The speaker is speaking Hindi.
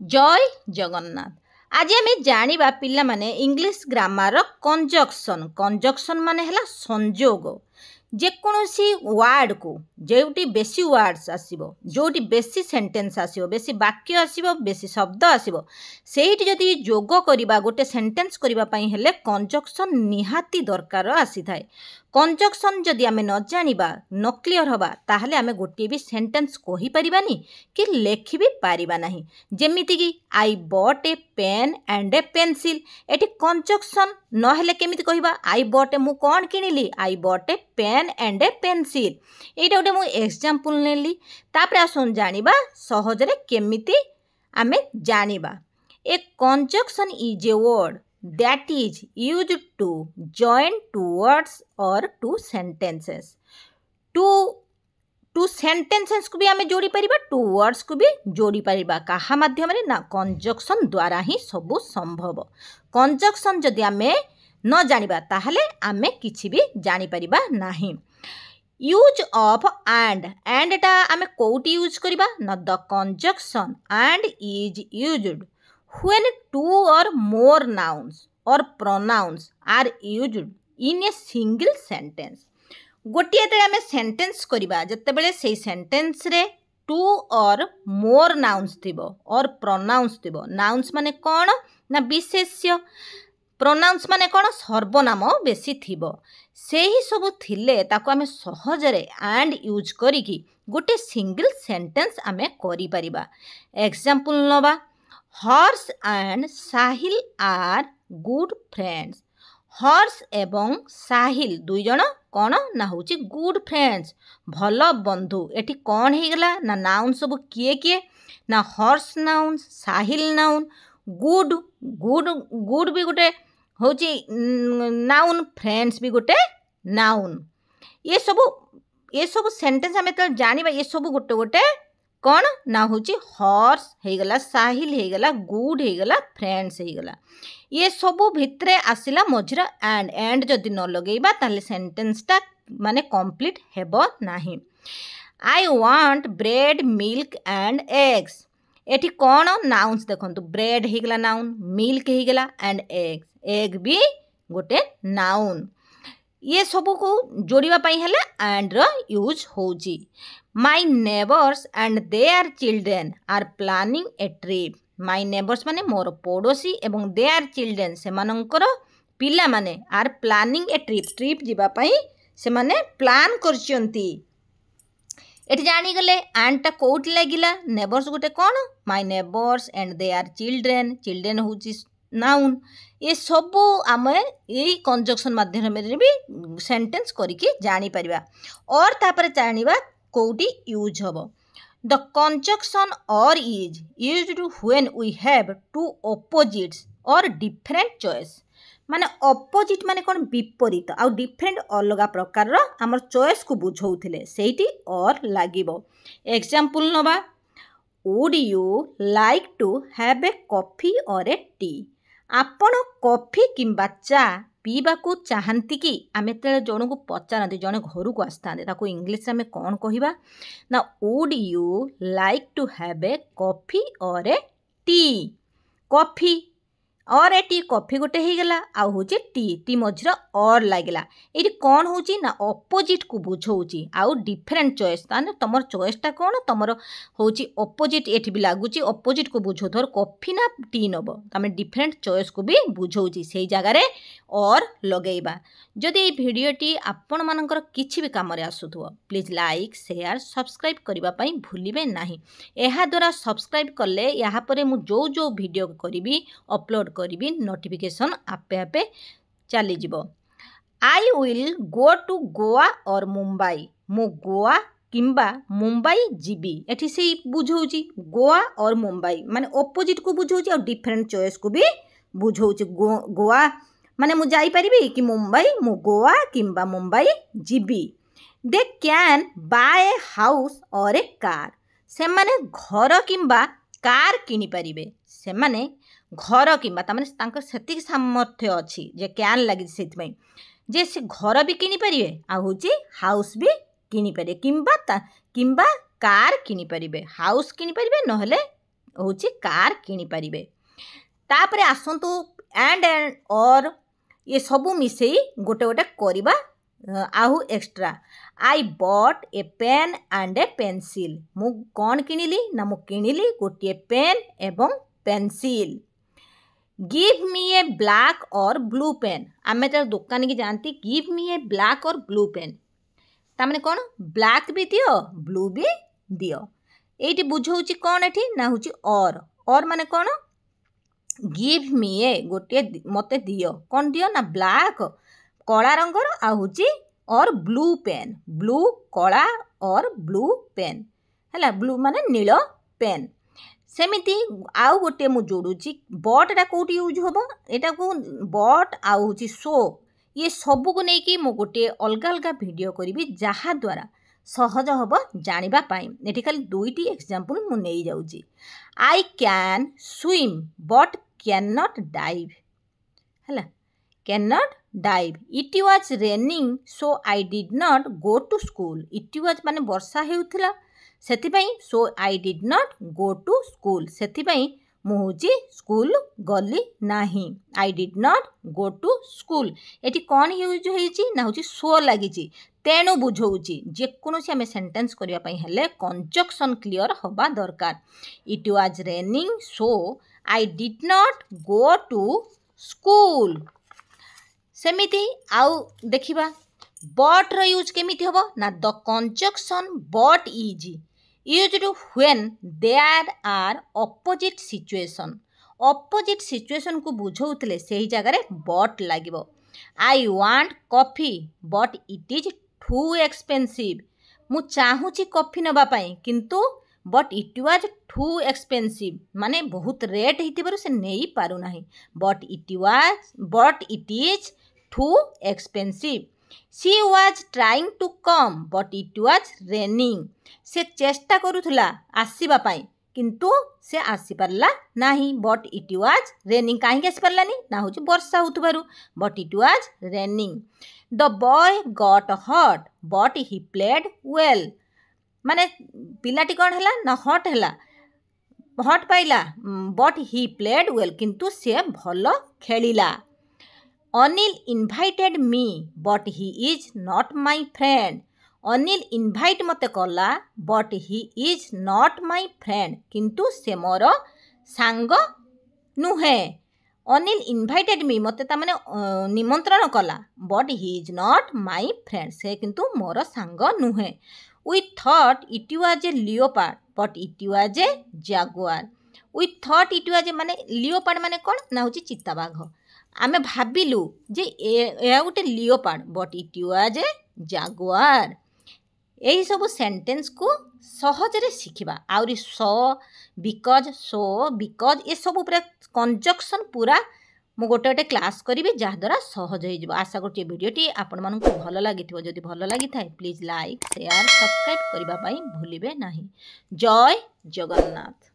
जय जगन्नाथ। आज आम जाना पिला माने इंग्लिश ग्रामर कंजक्शन। कंजक्शन माने हला संयोग। जेकोसी वार्ड को जोटी बेसी वर्ड्स आसो, जोटी बेसी सेंटेंस आसो, बेसी वाक्य आसो, बेसी शब्द आसो, सेठी जदि जोग करबा गोटे सेंटेंस करने हेले कंजक्शन निहाती दरकार आसी थाए। कंजक्शन जदि आमे न जानिबा न क्लियर हबा ताहले आमे गोटे भी सेंटेंस कहि परिबानी कि लेखि भी पारिबा नाही। जेमिति कि I bought a pen and a pencil, एटी कंजक्शन न हेले केमिति कहिबा आई बॉट ए, मु कोन किनिली I bought a pen and a pencil. एटा गोटे मु एग्जांपल नेली। तापर आसुन जानिबा सहजरे केमिति आमे जानिबा। A conjunction is a word that is used to join two words or two sentences. Two sentences को भी आमे जोड़ी परिबा, टू वर्ड्स को भी जोड़ी परिबा। कहा माध्यम रे ना कंजक्शन द्वारा ही सब संभव। कंजक्शन जदि आमे न जानिबा ताहले आमे किछि भी जानि परिबा नाही। यूज ऑफ एंड टा आमे कोउटी यूज करिबा ना the conjunction and is used when two or more nouns or pronouns are used in a single sentence. गोटे ते आमे सेंटेंस करिबा जते बेले सेही सेंटेंस रे टू और मोर नाउन्स थिबो और प्रोनाउंस थिबो। नाउन्स माने कोन ना विशेष्य, प्रोनाउंस माने कोन सर्वनाम बेसी थिबो। सेही सब थिले ताको आमे सहजरे एंड यूज करिकी गोटे सिंगल सेंटेंस आमे करि परिबा। एग्जांपल नबा, horse and Sahil are good friends. Horse एवं साहिल दुई जन कौन ना होची गुड फ्रेंड्स, भल बंधु। एठी कौन ही गला ना नाउन सब किए किए ना हॉर्स नाउन, साहिल नाउन, गुड गुड गुड भी गोटे होची नाउन, फ्रेंड्स भी गोटे नाउन। ये सब सेंटेंस हमें तो जानिबा। ये सब गोटे गोटे कौन ना होची हॉर्स हे गला, साहिल हे गला, गुड हे गला, फ्रेंड्स हे गला। ये सबू भितरे आसिला मझिर एंड जदि न लगेबा ताले सेंटेंस टा माने कंप्लीट हेबो नाही। I want bread milk and eggs. एठी कौन नाउन्स देखंतु, ब्रेड हे गला नाउन, मिल्क हे गला एंड एग्स, एग भी गोटे नाउन। ये सबू को जोड़िबा पई हेले एंड रो यूज होजी। My neighbours and their children are planning a trip. My neighbours माने मोर पड़ोसी एवं देयर चिल्ड्रेन से मानकर पिला माने are planning a trip, trip जीवा पई से माने प्लान करचंती। एठी जानी गले एंड टा कोउट लागिला, नेबर्स गोटे कोन my neighbours and their children, children होची नाउन। ये सबू आमे यही कंजक्शन माध्यम रे भी सेंटेंस करिके जानी परिबा। और तापर जानिबा कोउटी यूज हबो। The conjunction or is used when we have two opposites or different choice. माने ऑपोजिट माने कोन विपरीत आ डिफरेंट अलगा प्रकार रो हमर चॉइस को बुझौथिले सेठी और लागिबो। एग्जांपल नबा, would you like to have a coffee or a T. आपण कॉफी किंबा चा पीबा को चाहती कि आमे तेरे जन को पचारती, जने घर को आसता ताको इंग्लिश में कौन कहवा ना would you like to have a coffee or a T. Coffee or a T, coffee गोटे हो गला आउ होची टी मझिर और लागिला। ये कौन होची ना ऑपोजिट को बुझौची आउ डिफरेंट चॉइस। ताने तमर चॉइसटा कौन तमर होची ऑपोजिट, एठी भी लागुची ऑपोजिट को बुझो। धर कॉफी ना टी नब तमे डिफरेंट चॉइस को भी बुझौची, सेही जगह रे और लगेबा। जदि ये भिडियोटी आपण मानकर किछि भी काम रे आसुथुव प्लीज लाइक शेयर सब्सक्राइब करबा पई भूलिबे नाही। एहा द्वारा सब्सक्राइब कले यहाँ पर मु जो जो वीडियो करिबी अपलोड करिबी नोटिफिकेशन आपे आपे चली जिवो। I will go to Goa or Mumbai. मु गोवा किंबा मुंबई जीबी। एठी से बुझौची गोवा और मुंबई माने ऑपोजिट को बुझौची और डिफरेंट चॉइस को भी बुझौची। गोवा माने मु जाई परिबी कि मुंबई, मु गोवा किंबा मुंबई जीबी। They can buy a house और ए कार। से माने घर किंबा कार किनी परिबे। से माने घर किंबा तामाने तांकर सेतिक सामर्थ्य अछि जे कैन लागि सेति जे से घर भी किनी परिबे आ होची हाउस भी किनी परिबे किंबा कार किनी परिबे, हाउस किनी परिबे नहले होची कार किनी परिबे। तापरे आसंतु एंड और ये सबू मिसेई गोटे गोटे करबा आहु extra. I bought a pen and a pencil. मु कौन किनिली ना मु किनिली गोटे पेन एवं pencil. Give me a black or blue pen. आमे तो दुकान की जानती give me a black or blue pen तामने कौन ब्लैक भी दियो ब्लू भी दियो। एटी बुझौची कौन एठी ना होची और माने कौन गिव मी ए गोटे मते दियो कौन दियो ना ब्लैक कला रंगर आ होची और ब्लू पेन ब्लू कला और ब्लू पेन हैला ब्लू माने नील पेन। सेमिति आउ गोटे मु जोड़ुची बटटा कोठी यूज होबो एटा को बट आ होची सो ये सबू को लेकिन मु गोटे अलग अलग वीडियो करी जहा द्वारा सहज हम जानिबा पाई। एठी खाली दुईटी एग्जांपल मु नहीं जाउची। I can swim but can not dive हैला can not dive. It was raining so I did not go to school. It was माने वर्षा हेउथिला सेथिपई so I did not go to school सेथिपई मु होची स्कूल गली नाही। I did not go to school एटी कौन यूज होईची ना होची सो लागिची तेणु बुझौची जेकोसी आम सेंटेंस करने हेले कंजक्शन क्लियर हवा दरकार। It was raining so I did not go to school. सेमिति आउ देखिबा बट रो यूज केमिति हबो ना the conjunction but is used when there are opposite situation को बुझौतले सही जगह बट लागिबो। I want coffee but it is too expensive. मु चाहूची कॉफी नबा पाई किंतु but it was too expensive माने बहुत रेट होइतिबारु से नहीं पारु नाही but it is too expensive. She was trying to come but it was raining. से चेष्टा करुथुला आसीबा पाई किंतु से आसी पारला नाही बट इट वाज रेनिंग। काहे आसी पारलानी ना होची वर्षा होतबारु but it was raining. The boy got hurt but he played well माने पिलाटी कौन हैला ना हॉट हैला हॉट पाइला बट ही प्लेड वेल किंतु से भल खेलिला। Anil invited me but he is not my friend. Anil invite मते कला but he is not my friend किंतु से मोर सांग नुहे। अनिल इनवाइटेड मी मते ता माने निमंत्रण कला but he is not my friend से किंतु मोर सांग नुहे। We thought it was a leopard but it was a jaguar. We thought it was a माने लियोपार्ड माने कौन ना होची चित्ताबाघ। आमे भाबिलु जे ए गोटे leopard but it was a jaguar. यही सब सेंटेंस को सहजरे शिखिबा आउरी सो बिकज ये सब कंजक्शन पूरा मु गोटे गोटे क्लास करी जहाद्वारा सहज हो। आशा करते वीडियोटी आपण मानक भल लगी जदि भल लगी थाए प्लीज लाइक शेयर सब्सक्राइब करने भूलिबे नहीं। जय जगन्नाथ।